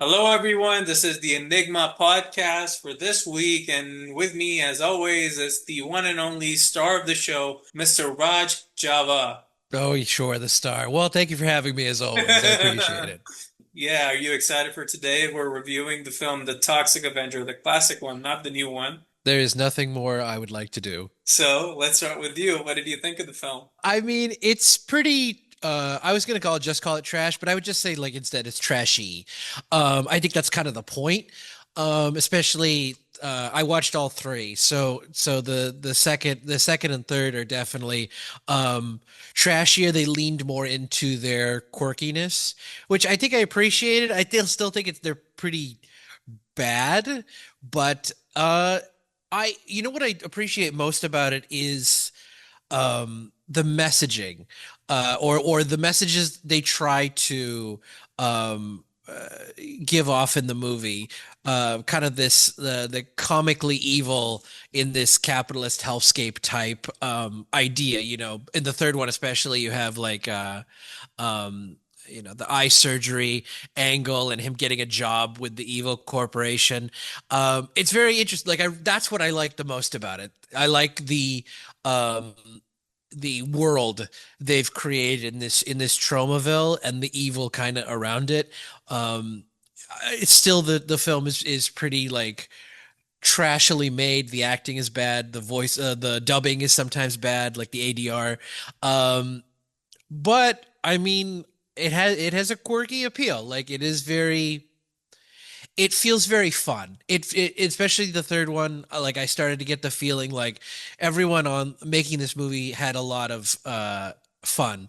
Hello, everyone. This is the Enigma podcast for this week. And with me, as always, is the one and only star of the show, Mr. Raj Java. Oh, sure, the star. Well, thank you for having me as always. I appreciate it. Yeah, are you excited for today? We're reviewing the film The Toxic Avenger, the classic one, not the new one. There is nothing more I would like to do. So let's start with you. What did you think of the film? I mean, it's pretty I was gonna call it trash, but I would just say like instead it's trashy. I think that's kind of the point. Especially I watched all three. So the second and third are definitely trashier. They leaned more into their quirkiness, which I think I appreciated. Still think they're pretty bad, but I you know what I appreciate most about it is the messaging, or the messages they try to give off in the movie. Kind of the comically evil in this capitalist hellscape type idea. In the third one especially, you have like the eye surgery angle and him getting a job with the evil corporation. It's very interesting. That's what I like the most about it. I like um, the world they've created in this Tromaville and the evil kind of around it. Um, it's still the film is pretty like trashily made. The acting is bad. The dubbing is sometimes bad, like the ADR. But I mean, it has a quirky appeal. Like it feels very fun. Especially the third one. Like I started to get the feeling like everyone on making this movie had a lot of fun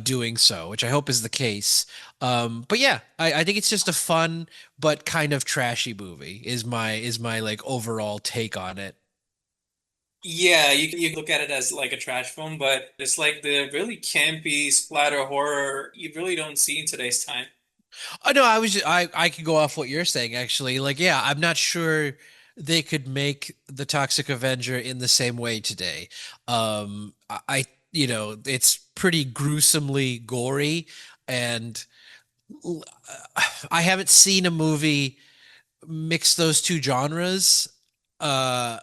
doing so, which I hope is the case. But yeah, I think it's just a fun but kind of trashy movie. Is my like overall take on it. Yeah, you look at it as like a trash film, but it's like the really campy splatter horror you really don't see in today's time. Oh no, I could go off what you're saying actually. Like, yeah, I'm not sure they could make the Toxic Avenger in the same way today. It's pretty gruesomely gory, and I haven't seen a movie mix those two genres. Uh,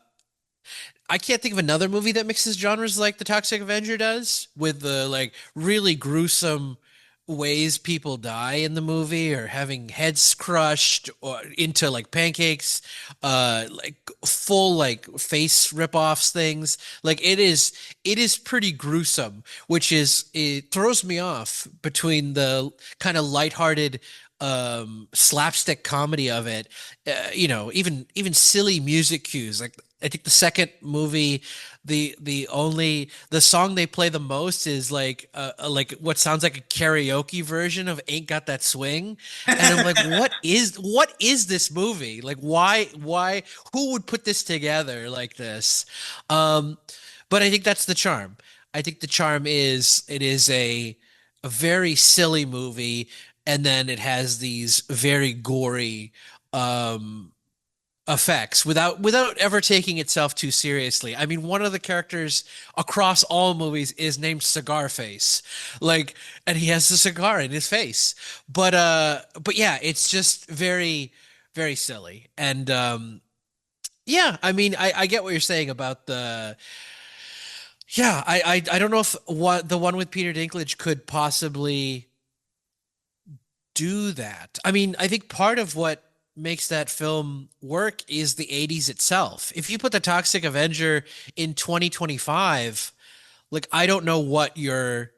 I can't think of another movie that mixes genres like the Toxic Avenger does, with the like really gruesome ways people die in the movie, or having heads crushed or into like pancakes, like full like face rip-offs things. Like it is pretty gruesome, which is it throws me off between the kind of lighthearted slapstick comedy of it. Even silly music cues. Like I think the second movie, the song they play the most is like what sounds like a karaoke version of "Ain't Got That Swing," and I'm like, what is this movie? Like, why who would put this together like this? Um, but I think that's the charm. I think the charm is it is a very silly movie, and then it has these very gory um effects without ever taking itself too seriously. I mean, one of the characters across all movies is named Cigar Face. Like, and he has a cigar in his face. But yeah, it's just very very silly. And yeah, I mean, I get what you're saying about the yeah, I don't know if what the one with Peter Dinklage could possibly do that. I mean, I think part of what makes that film work is the 80s itself. If you put the Toxic Avenger in 2025, like I don't know what your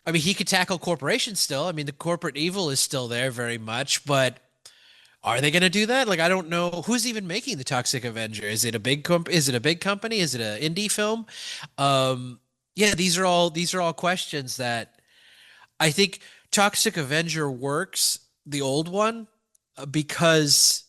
I mean, he could tackle corporations still. I mean, the corporate evil is still there very much, but are they going to do that? Like I don't know who's even making the Toxic Avenger. Is it a big company? Is it an indie film? Yeah, these are all questions that I think Toxic Avenger works, the old one, because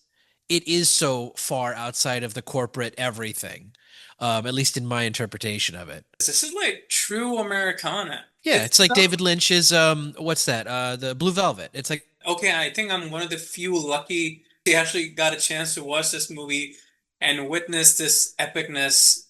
it is so far outside of the corporate everything, at least in my interpretation of it. This is like true Americana. Yeah, It's it's like not David Lynch's what's that? The Blue Velvet. It's like okay. I think I'm one of the few lucky who actually got a chance to watch this movie and witness this epicness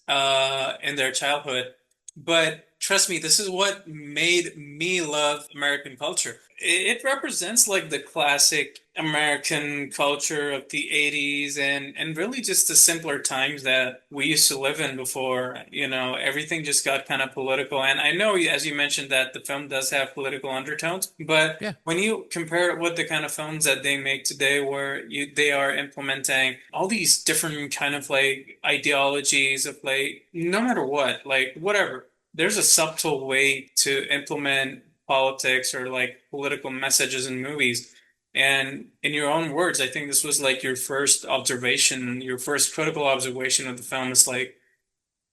in their childhood. But trust me, this is what made me love American culture. It represents like the classic American culture of the 80s and really just the simpler times that we used to live in before, everything just got kind of political. And I know, as you mentioned, that the film does have political undertones, but Yeah. when you compare it with the kind of films that they make today, where they are implementing all these different kind of like ideologies of like no matter what, like whatever, there's a subtle way to implement politics or like political messages in movies. And in your own words, I think this was like your first observation, your first critical observation of the film is like,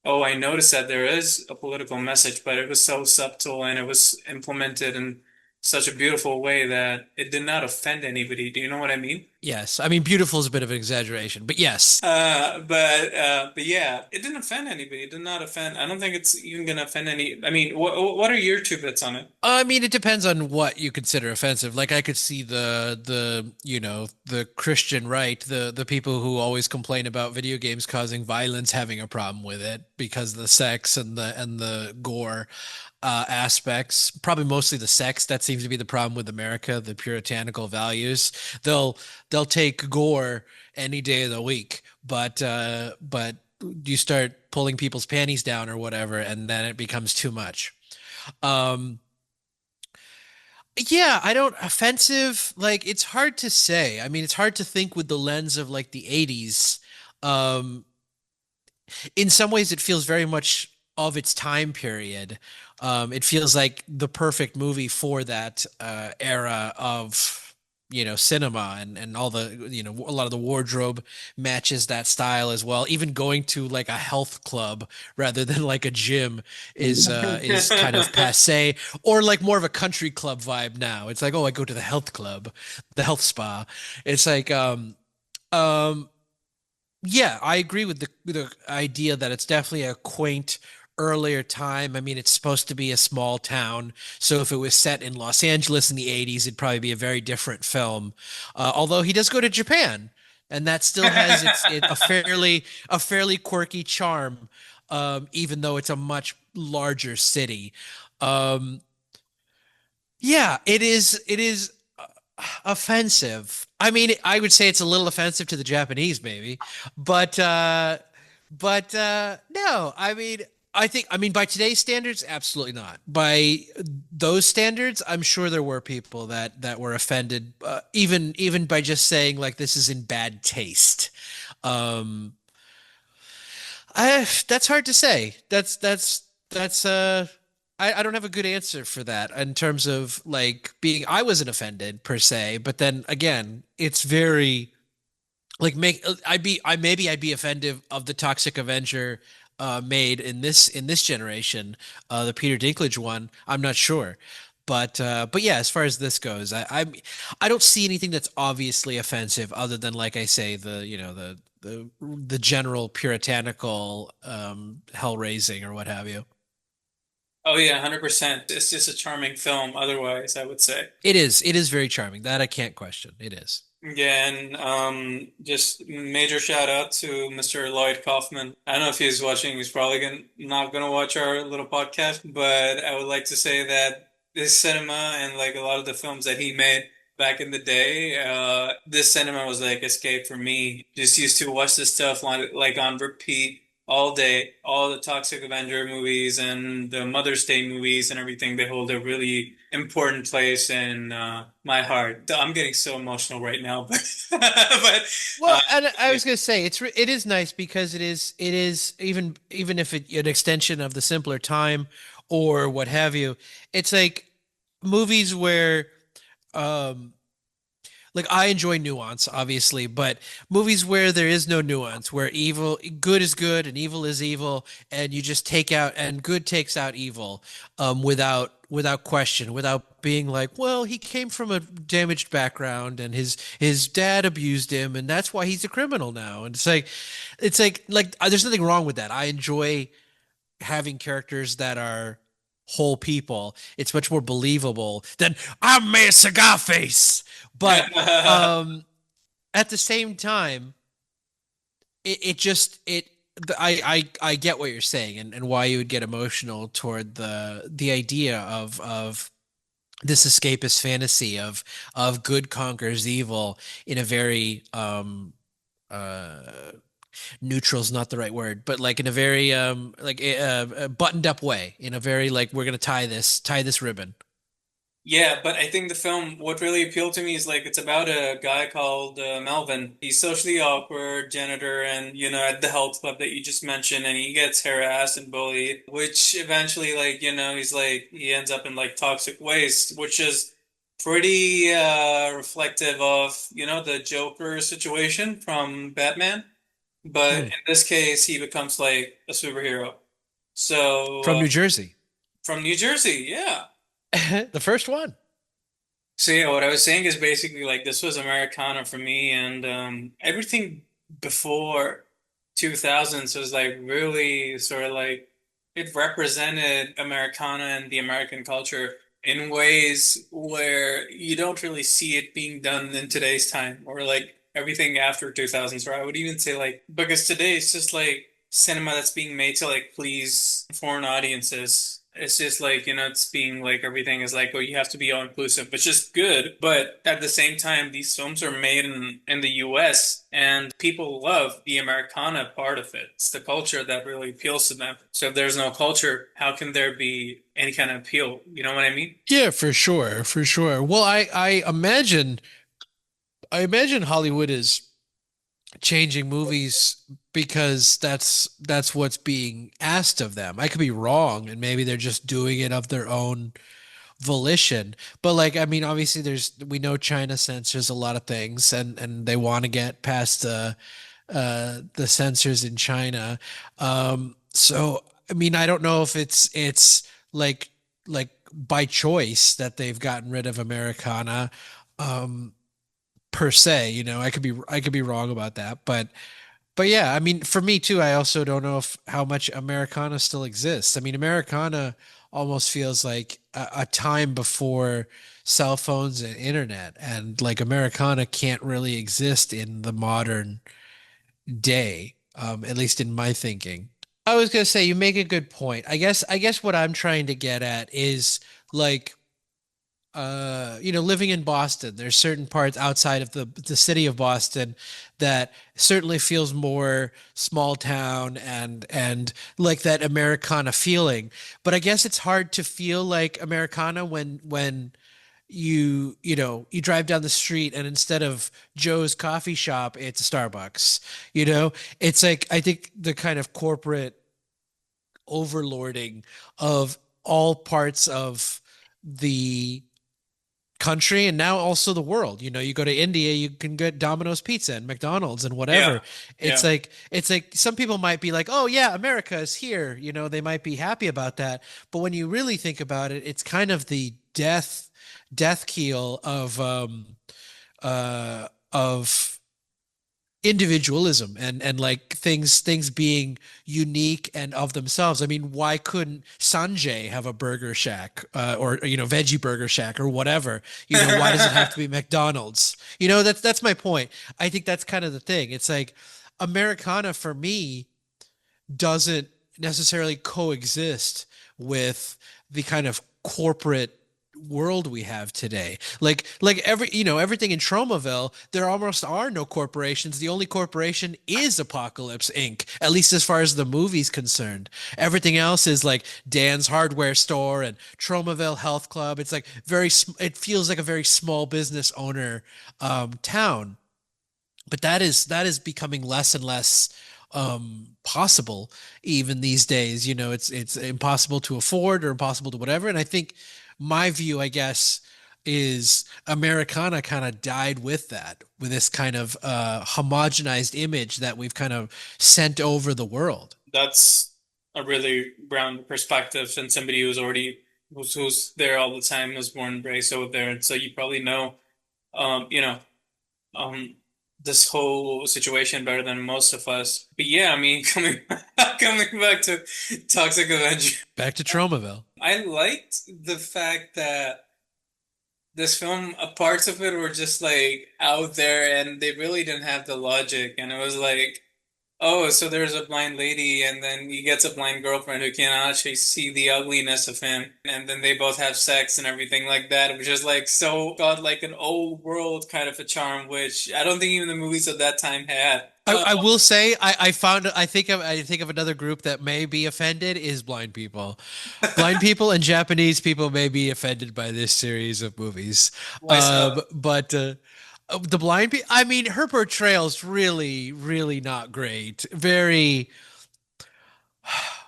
oh, I noticed that there is a political message, but it was so subtle and it was implemented in such a beautiful way that it did not offend anybody. Do you know what I mean? Yes. I mean, beautiful is a bit of an exaggeration, but yes. But yeah, it didn't offend anybody. It did not offend. I don't think it's even gonna offend any. I mean, what are your two bits on it? I mean, it depends on what you consider offensive. Like I could see the Christian right, the people who always complain about video games causing violence having a problem with it because of the sex and the gore aspects. Probably mostly the sex. That seems to be the problem with America, the puritanical values. They'll they'll take gore any day of the week, but you start pulling people's panties down or whatever, and then it becomes too much. Um, Yeah, I don't offensive, like it's hard to say. I mean, it's hard to think with the lens of like the 80s. Um, in some ways it feels very much of its time period. It feels like the perfect movie for that era of cinema and all the a lot of the wardrobe matches that style as well. Even going to like a health club rather than like a gym is kind of passe, or like more of a country club vibe now. It's like, oh, I go to the health club, the health spa. It's like um yeah, I agree with the idea that it's definitely a quaint earlier time. I mean, it's supposed to be a small town, so if it was set in Los Angeles in the 80s, it'd probably be a very different film. Although he does go to Japan, and that still has a fairly quirky charm, even though it's a much larger city. Um, yeah, it is offensive. I mean, I would say it's a little offensive to the Japanese, maybe, but no. I mean, by today's standards, absolutely not. By those standards, I'm sure there were people that were offended, even by just saying like this is in bad taste. Um, that's hard to say. I don't have a good answer for that in terms of like being I wasn't offended per se, but then again, it's very like make I'd be offended of the Toxic Avenger made in this generation, the Peter Dinklage one. I'm not sure. But yeah, as far as this goes, I don't see anything that's obviously offensive other than like I say the general puritanical hell raising or what have you. Oh yeah, 100%. It's just a charming film. Otherwise, I would say. It is very charming. That I can't question. It is. Yeah, and just major shout out to Mr. Lloyd Kaufman. I don't know if he's watching. He's probably not gonna watch our little podcast, but I would like to say that this cinema and like a lot of the films that he made back in the day, this cinema was like escape for me. Just used to watch this stuff like on repeat all day. All the Toxic Avenger movies and the Mother's Day movies and everything, they hold a really important place in my heart. I'm getting so emotional right now, but but uh, Well, and I was gonna say it is nice because it is even if it an extension of the simpler time or what have you. It's like movies where um like I enjoy nuance, obviously, but movies where there is no nuance, where good is good and evil is evil, and you just take out and good takes out evil, without question, without being like, well, he came from a damaged background and his dad abused him, and that's why he's a criminal now. And it's like there's nothing wrong with that. I enjoy having characters that are whole people. It's much more believable than I'm Mayor Cigar Face. But at the same time, it I get what you're saying, and why you would get emotional toward the idea of this escapist fantasy of good conquers evil in a very uh neutral's not the right word, but like in a very buttoned up way, in a very like we're gonna tie this ribbon. Yeah, but I think the film, what really appealed to me is like it's about a guy called Melvin. He's socially awkward, janitor, and at the health club that you just mentioned, and he gets harassed and bullied, which eventually, like, he's like he ends up in like toxic waste, which is pretty reflective of, the Joker situation from Batman. But Hmm. in this case, he becomes like a superhero. So From New Jersey. from New Jersey, yeah. The first one. So yeah, what I was saying is basically like this was Americana for me, and everything before 2000s was like really sort of like it represented Americana and the American culture in ways where you don't really see it being done in today's time, or like everything after 2000s, or I would even say like because today it's just like cinema that's being made to like please foreign audiences. It's just like, it's being like everything is like, oh, you have to be all inclusive, which is good. But at the same time, these films are made in the US and people love the Americana part of it. It's the culture that really appeals to them. So if there's no culture, how can there be any kind of appeal? You know what I mean? Yeah, for sure, for sure. Well, I imagine Hollywood is changing movies because that's what's being asked of them. I could be wrong, and maybe they're just doing it of their own volition. But like, I mean, obviously, we know China censors a lot of things, and they want to get past the censors in China. So I mean, I don't know if it's like by choice that they've gotten rid of Americana. Um, per se, I could be wrong about that, but yeah, I mean, for me too, I also don't know if how much Americana still exists. I mean, Americana almost feels like a time before cell phones and internet, and like Americana can't really exist in the modern day, at least in my thinking. I was gonna say you make a good point. I guess what I'm trying to get at is like living in Boston, there's certain parts outside of the city of Boston that certainly feels more small town and like that Americana feeling. But I guess it's hard to feel like Americana when you drive down the street and instead of Joe's coffee shop, it's a Starbucks. It's like I think the kind of corporate overlording of all parts of the country and now also the world. You go to India, you can get Domino's pizza and McDonald's and whatever. Yeah. Yeah. It's like some people might be like, "Oh yeah, America is here." They might be happy about that. But when you really think about it, it's kind of the death keel of individualism and like things being unique and of themselves. I mean, why couldn't Sanjay have a burger shack or veggie burger shack or whatever? Why does it have to be McDonald's? That's my point. I think that's kind of the thing. It's like Americana for me doesn't necessarily coexist with the kind of corporate world we have today. Like everything in Tromaville, there almost are no corporations. The only corporation is Apocalypse Inc. At least as far as the movie's concerned. Everything else is like Dan's hardware store and Tromaville Health Club. It's like it feels like a very small business owner town, but that is becoming less and less possible even these days. It's impossible to afford or impossible to whatever. And I think my view, I guess, is Americana kind of died with that, with this kind of homogenized image that we've kind of sent over the world. That's a really brown perspective, and somebody who's there all the time, was born and raised over there, and so you probably know, um, you know, um, this whole situation better than most of us. But yeah, I mean, coming back to Toxic Avenger, Back to Tromaville. I liked the fact that this film, parts of it were just like out there, and they really didn't have the logic, and it was like. Oh, so there's a blind lady, and then he gets a blind girlfriend who cannot actually see the ugliness of him, and then they both have sex and everything like that, which is like so got like an old world kind of a charm, which I don't think even the movies of that time had. I will say I found I think of another group that may be offended is blind people. Blind people and Japanese people may be offended by this series of movies. Why so? But the blind people, I mean, her portrayal's really, really not great.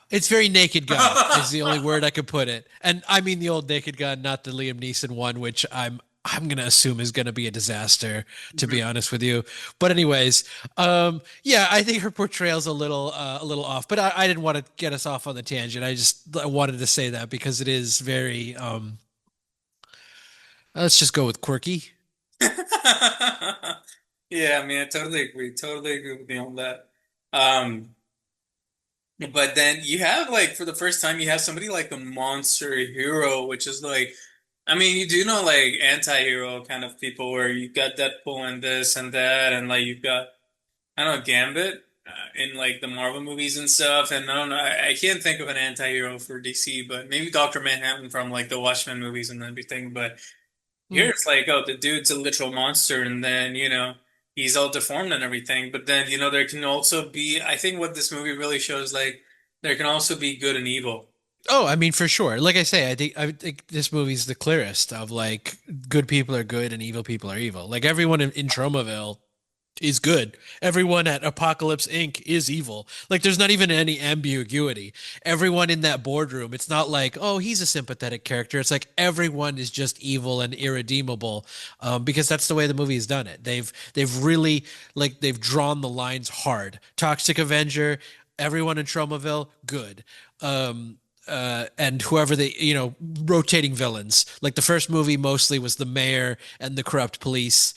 It's very Naked Gun is the only word I could put it. And I mean the old Naked Gun, not the Liam Neeson one, which I'm gonna assume is gonna be a disaster, to be honest with you. But anyways, yeah, I think her portrayal's a little off. But I didn't want to get us off on the tangent. I wanted to say that because it is very let's just go with quirky. Yeah, I mean, I totally agree. Totally agree with you on that. Um, but then you have like for the first time you have somebody like a monster hero, which is like I mean, you do know like anti-hero kind of people where you've got Deadpool and this and that, and like you've got I don't know Gambit in like the Marvel movies and stuff. And I don't know, I can't think of an anti-hero for DC, but maybe Doctor Manhattan from like the Watchmen movies and everything. But here Hmm. it's like, oh, the dude's a literal monster, and then he's all deformed and everything. But then there can also be, I think, what this movie really shows, like there can also be good and evil. Oh, I mean, for sure. Like I think this movie's the clearest of like good people are good and evil people are evil. Like everyone in Tromaville is good. Everyone at Apocalypse Inc. is evil. Like there's not even any ambiguity. Everyone in that boardroom, it's not like, oh, he's a sympathetic character. It's like everyone is just evil and irredeemable, because that's the way the movie has done it. They've really like they've drawn the lines hard. Toxic Avenger, everyone in Tromaville, good. And whoever they, rotating villains. Like the first movie mostly was the mayor and the corrupt police.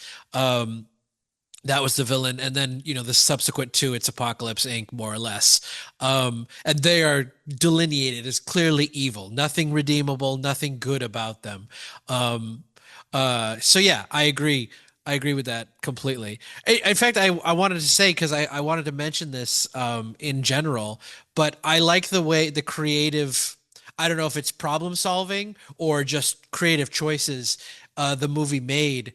That was the villain, and then the subsequent two, it's Apocalypse Inc. more or less, and they are delineated as clearly evil, nothing redeemable, nothing good about them. Um, so yeah, I agree with that completely. In fact, I wanted to say because I wanted to mention this in general, but I like the way the creative. I don't know if it's problem solving or just creative choices the movie made,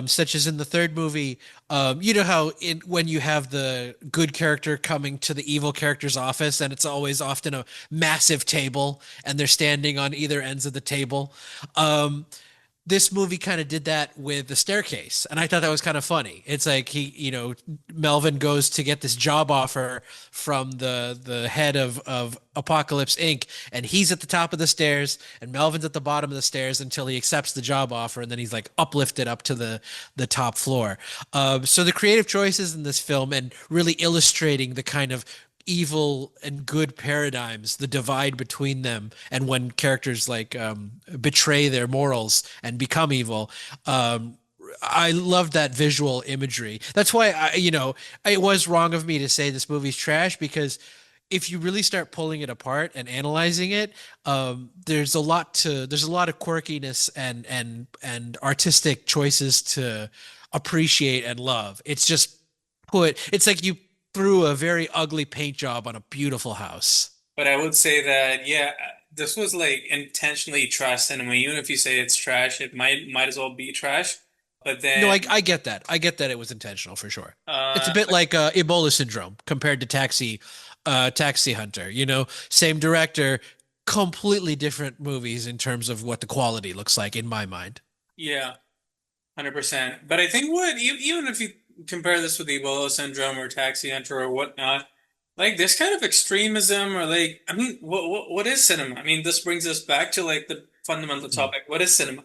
such as in the third movie. You know how when you have the good character coming to the evil character's office, and it's always often a massive table, and they're standing on either ends of the table. This movie kind of did that with the staircase, and I thought that was kind of funny. It's like Melvin goes to get this job offer from the head of Apocalypse Inc. and he's at the top of the stairs and Melvin's at the bottom of the stairs until he accepts the job offer, and then he's like uplifted up to the top floor. So the creative choices in this film and really illustrating the kind of evil and good paradigms, the divide between them, and when characters like betray their morals and become evil. I loved that visual imagery. That's why it was wrong of me to say this movie's trash, because if you really start pulling it apart and analyzing it, there's a lot of quirkiness and artistic choices to appreciate and love. It's like you threw a very ugly paint job on a beautiful house. But I would say that yeah, this was like intentionally trash cinema. Even if you say it's trash, it might as well be trash. But No, then I get that. I get that it was intentional for sure. It's a bit but like Ebola syndrome compared to Taxi Hunter. Same director, completely different movies in terms of what the quality looks like in my mind. yeah, 100%. But I think even if you compare this with Ebola syndrome or Taxi Hunter or whatnot, like this kind of extremism or like I mean, what is cinema? I mean, this brings us back to like the fundamental Mm. topic. What is cinema?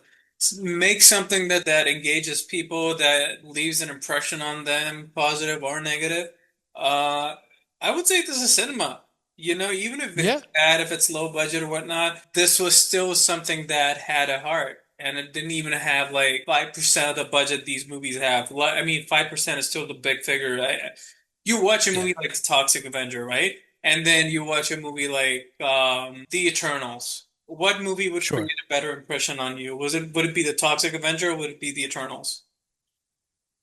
Make something that engages people, that leaves an impression on them, positive or negative. Uh, I would say this is cinema. Even if it's Yeah, bad, if it's low budget or whatnot, this was still something that had a heart. And it didn't even have like 5% of the budget these movies have. I mean, 5% is still the big figure. You watch a yeah, movie like Toxic Avenger, right? And then you watch a movie like The Eternals. What movie would create sure. a better impression on you? Would it be the Toxic Avenger or would it be The Eternals?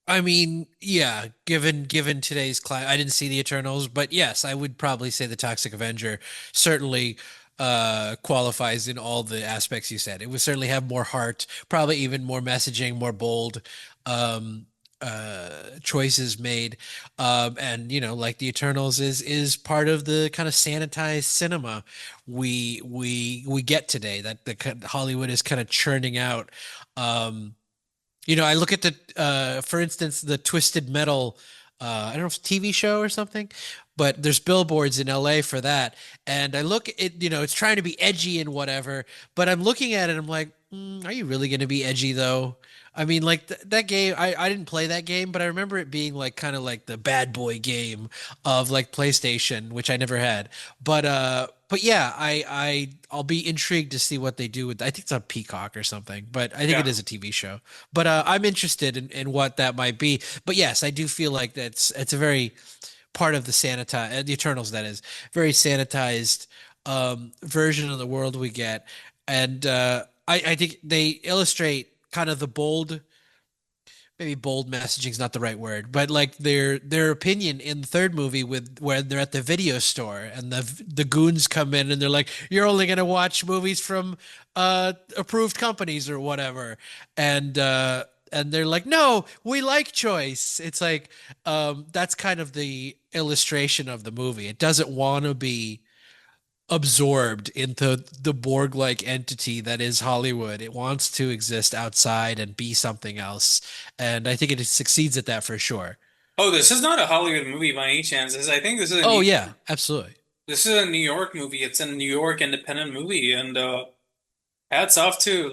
I mean, yeah, given today's climate, I didn't see the Eternals, but yes, I would probably say the Toxic Avenger certainly qualifies in all the aspects you said. It would certainly have more heart, probably even more messaging, more bold um choices made. And like the Eternals is part of the kind of sanitized cinema we get today that Hollywood is kind of churning out. Um I look at for instance, the Twisted Metal, I don't know if it's a TV show or something, but there's billboards in LA for that. And I look at, it's trying to be edgy and whatever, but I'm looking at it, I'm like, are you really going to be edgy though? I mean, like that game, I didn't play that game, but I remember it being like kind of like the bad boy game of like PlayStation, which I never had. But yeah, I'll be intrigued to see what they do with. I think it's on Peacock or something, but I think it Yeah. is a TV show. But I'm interested in what that might be. But yes, I do feel like it's a very part of the the Eternals, that is very sanitized version of the world we get, and I think they illustrate kind of the bold, maybe bold messaging is not the right word, but like their opinion in the third movie with where they're at the video store and the goons come in and they're like, you're only gonna watch movies from approved companies or whatever. And they're like, no, we like choice. It's like that's kind of the illustration of the movie. It doesn't want to be absorbed into the Borg-like entity that is Hollywood. It wants to exist outside and be something else. And I think it succeeds at that for sure. Oh, this is not a Hollywood movie by any chance. I think Oh yeah, absolutely. This is a New York movie. It's a New York independent movie, and hats off to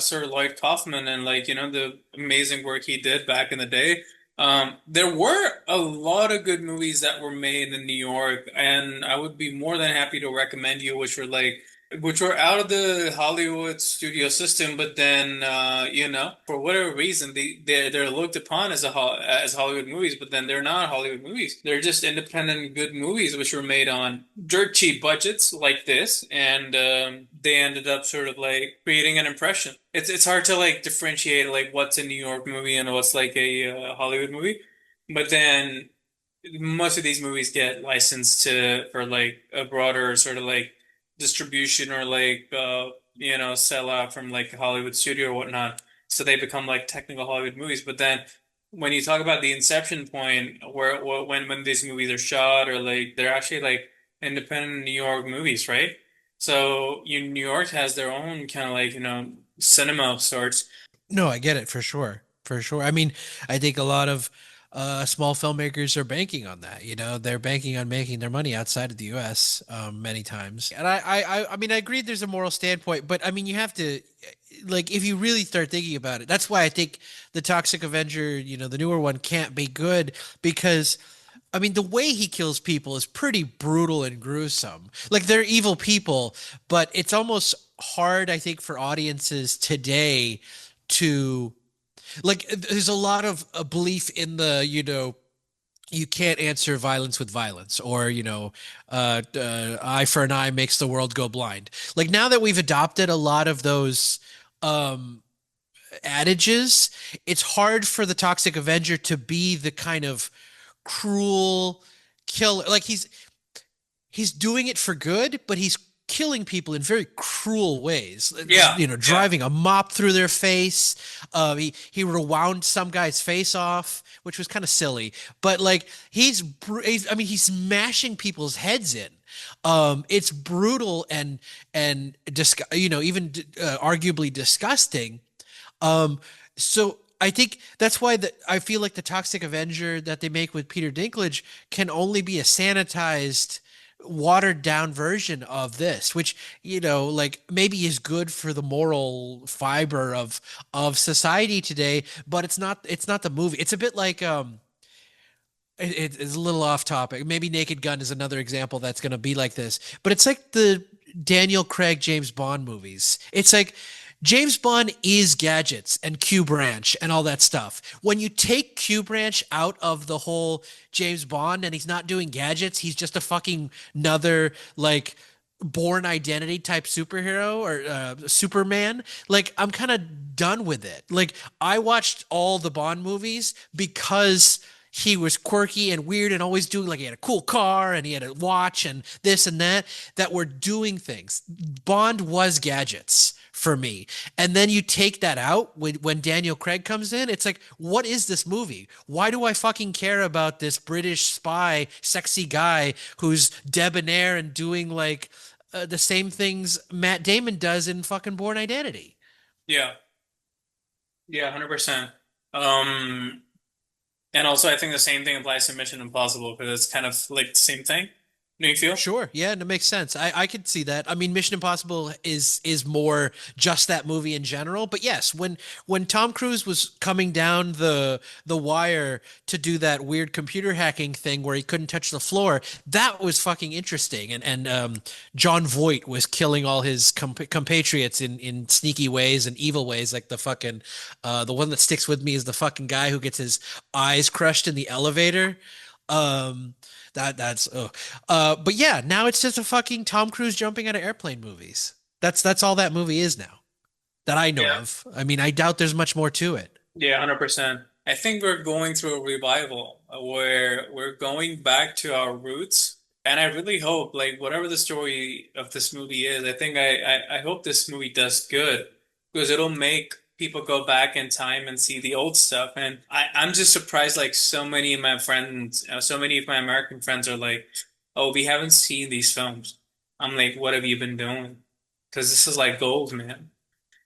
Sir Lloyd Kaufman, and the amazing work he did back in the day. There were a lot of good movies that were made in New York, and I would be more than happy to recommend you, which were out of the Hollywood studio system, but then for whatever reason they're looked upon as as Hollywood movies, but then they're not Hollywood movies. They're just independent good movies which were made on dirt cheap budgets like this, and they ended up sort of like creating an impression. It's hard to like differentiate like what's a New York movie and what's like a Hollywood movie, but then most of these movies get licensed to for like a broader sort of like distribution or like sell out from like Hollywood studio or whatnot. So they become like technical Hollywood movies. But then when you talk about the inception point where when these movies are shot or like they're actually like independent New York movies, right? So New York has their own kind of like, cinema of sorts. No, I get it for sure. For sure. I mean, I think a lot of small filmmakers are banking on that. They're banking on making their money outside of the U.S. Many times. And I mean, I agree. There's a moral standpoint, but I mean, you have to, like, if you really start thinking about it, that's why I think the Toxic Avenger, the newer one, can't be good because. I mean, the way he kills people is pretty brutal and gruesome. Like they're evil people, but it's almost hard, I think, for audiences today to like. There's a lot of a belief in the you can't answer violence with violence, or eye for an eye makes the world go blind. Like now that we've adopted a lot of those um adages, it's hard for the Toxic Avenger to be the kind of cruel killer. Like he's doing it for good, but he's killing people in very cruel ways. Yeah, yeah. Driving a mop through their face. He rewound some guy's face off, which was kind of silly. But like I mean, he's smashing people's heads in. It's brutal and even arguably disgusting. So I think that's why I feel like the Toxic Avenger that they make with Peter Dinklage can only be a sanitized, watered down version of this, which like maybe is good for the moral fiber of society today, but it's not the movie. It's a bit like it's a little off topic. Maybe Naked Gun is another example that's going to be like this, but it's like the Daniel Craig James Bond movies. It's like James Bond is gadgets and Q Branch and all that stuff. When you take Q Branch out of the whole James Bond and he's not doing gadgets, he's just a fucking another like Born Identity type superhero or Superman. Like I'm kind of done with it. Like I watched all the Bond movies because he was quirky and weird and always doing, like, he had a cool car and he had a watch and this and that were doing things. Bond was gadgets for me. And then you take that out when Daniel Craig comes in, it's like, what is this movie? Why do I fucking care about this British spy, sexy guy who's debonair and doing like the same things Matt Damon does in fucking Born Identity? Yeah. Yeah, 100%. Um, and also I think the same thing applies to Mission Impossible because it's kind of like the same thing. Do you feel? Sure. Yeah, and it makes sense. I could see that. I mean, Mission Impossible is more just that movie in general. But yes, when Tom Cruise was coming down the wire to do that weird computer hacking thing where he couldn't touch the floor, that was fucking interesting. And John Voight was killing all his compatriots in sneaky ways and evil ways, like the fucking the one that sticks with me is the fucking guy who gets his eyes crushed in the elevator. That's but yeah, now it's just a fucking Tom Cruise jumping out of airplane movies. That's all that movie is now that I know Yeah. of. I mean, I doubt there's much more to it. Yeah, 100%. I think we're going through a revival where we're going back to our roots. And I really hope, like, whatever the story of this movie is, I think I hope this movie does good because it'll make people go back in time and see the old stuff. And I'm just surprised, like, so many of my friends, so many of my American friends are like, oh, we haven't seen these films. I'm like, what have you been doing? Because this is like gold, man.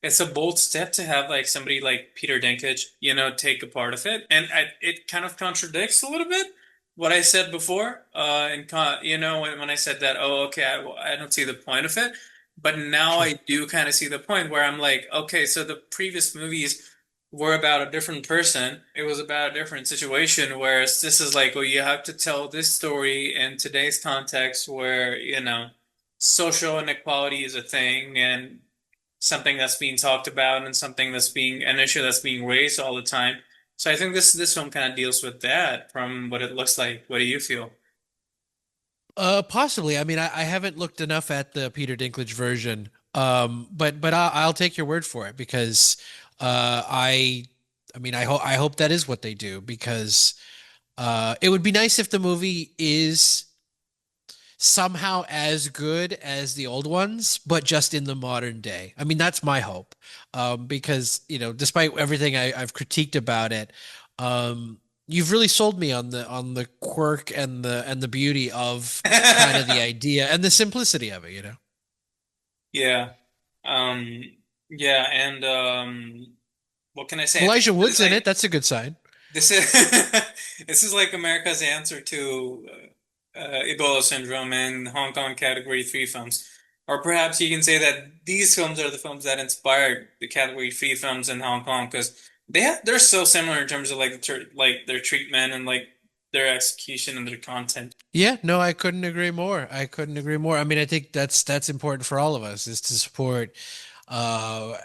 It's a bold step to have like somebody like Peter Dinklage, take a part of it, and it kind of contradicts a little bit what I said before. And when I said that, oh, okay, I don't see the point of it, but now Sure. I do kind of see the point where I'm like, okay, so the previous movies were about a different person. It was about a different situation, whereas this is like, well, you have to tell this story in today's context where, social inequality is a thing and something that's being talked about and something that's being an issue that's being raised all the time. So I think this film kind of deals with that from what it looks like. What do you feel? Possibly. I mean, I haven't looked enough at the Peter Dinklage version. But I'll take your word for it because I mean, I hope that is what they do because it would be nice if the movie is somehow as good as the old ones, but just in the modern day. I mean, that's my hope. Because, despite everything I've critiqued about it, you've really sold me on the quirk and the beauty of kind of the idea and the simplicity of it. Yeah. Um, yeah, and what can I say? I think Elijah this is Wood's in it. like That's a good sign. this is this is like America's answer to Ebola syndrome and Hong Kong Category 3 films. Or perhaps you can say that these films are the films that inspired the Category 3 films in Hong Kong because they're so similar in terms of like like their treatment and like their execution and their content. Yeah, no, I couldn't agree more. I couldn't agree more. I mean, I think that's important for all of us is to support uh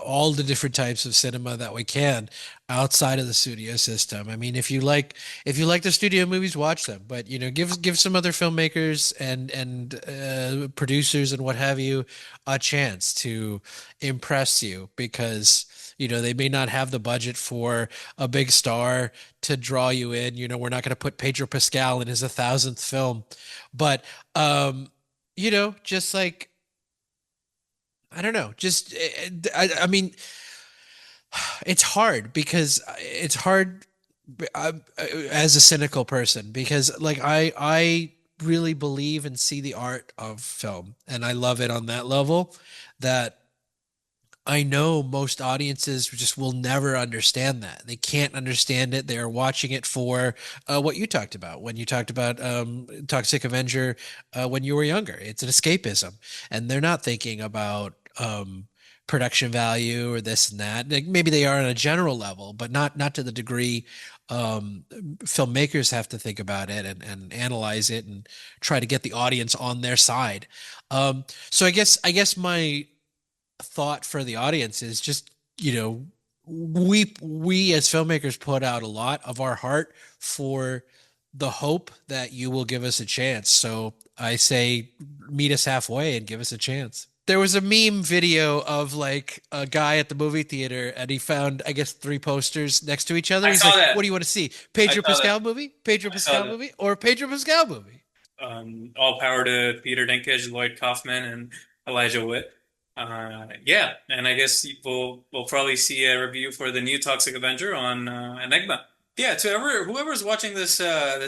all the different types of cinema that we can outside of the studio system. I mean, if you like the studio movies, watch them, but give some other filmmakers and producers and what have you a chance to impress you because they may not have the budget for a big star to draw you in. We're not going to put Pedro Pascal in his 1,000th film, but just like I don't know, just I mean, it's hard because it's hard as a cynical person because like I really believe and see the art of film and I love it on that level that I know most audiences just will never understand that. They can't understand it. They're watching it for what you talked about when you talked about Toxic Avenger when you were younger. It's an escapism, and they're not thinking about production value or this and that. Like, maybe they are on a general level, but not to the degree filmmakers have to think about it and analyze it and try to get the audience on their side. So I guess my thought for the audience is just we as filmmakers put out a lot of our heart for the hope that you will give us a chance. So I say meet us halfway and give us a chance. There was a meme video of like a guy at the movie theater and he found, I guess, three posters next to each other. I He's saw like, what do that. you want to see? I Pedro saw that. Pascal movie? Pedro I saw Pascal that. movie? Or Pedro Pascal movie? All power to Peter Dinklage, Lloyd Kaufman, and Elijah Wood. Yeah, and I guess we'll probably see a review for the new Toxic Avenger on Enigma. Yeah, to whoever's watching this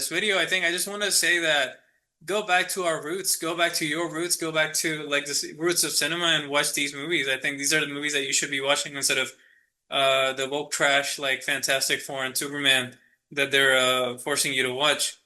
video, I think I just want to say that go back to our roots, go back to your roots, go back to like the roots of cinema and watch these movies. I think these are the movies that you should be watching instead of the woke trash like Fantastic Four and Superman that they're forcing you to watch.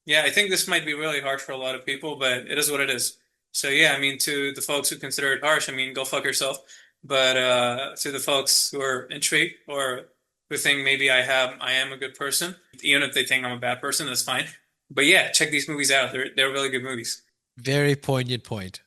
Yeah, I think this might be really harsh for a lot of people, but it is what it is. So yeah, I mean, to the folks who consider it harsh, I mean, go fuck yourself. But to the folks who are intrigued or who think maybe I am a good person, even if they think I'm a bad person, that's fine. But yeah, check these movies out. They're really good movies. Very poignant point.